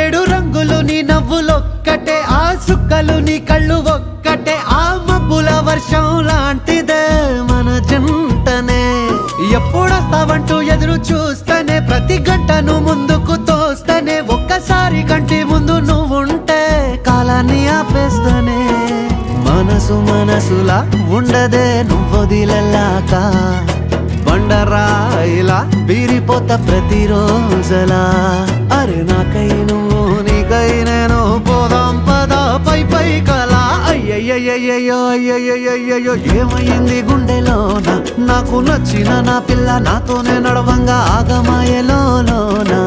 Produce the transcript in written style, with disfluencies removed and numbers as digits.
ఏడు రంగులు నీ నవ్వులొక్కటే, ఆ సుక్కలు నీ కళ్ళు ఒక్కటే, ఆ మబ్బుల వర్షం లాంటిదే మన జంటనే. ఎప్పుడొస్తావంటూ ఎదురు చూస్తేనే, ప్రతి గంటను ముందుకు తోస్తేనే, ఒక్కసారి కంటి ముందు నువ్వుంటే కాలాన్ని ఆపేస్తేనే. మనసులా ఉండదే నువ్వొదిలెళ్ళాక, బండరాయిలా బీరిపోత ప్రతిరోజలా. అరే నాకై నువ్వు నీకై నేను, పోదాం పద పై పై కలా. అయ్యయ్యయ్యో అయ్యయ్యయ్యో ఏమైంది గుండెలోన, నాకు నచ్చిన నా పిల్ల నాతోనే నడవంగా ఆగమాయలోనా.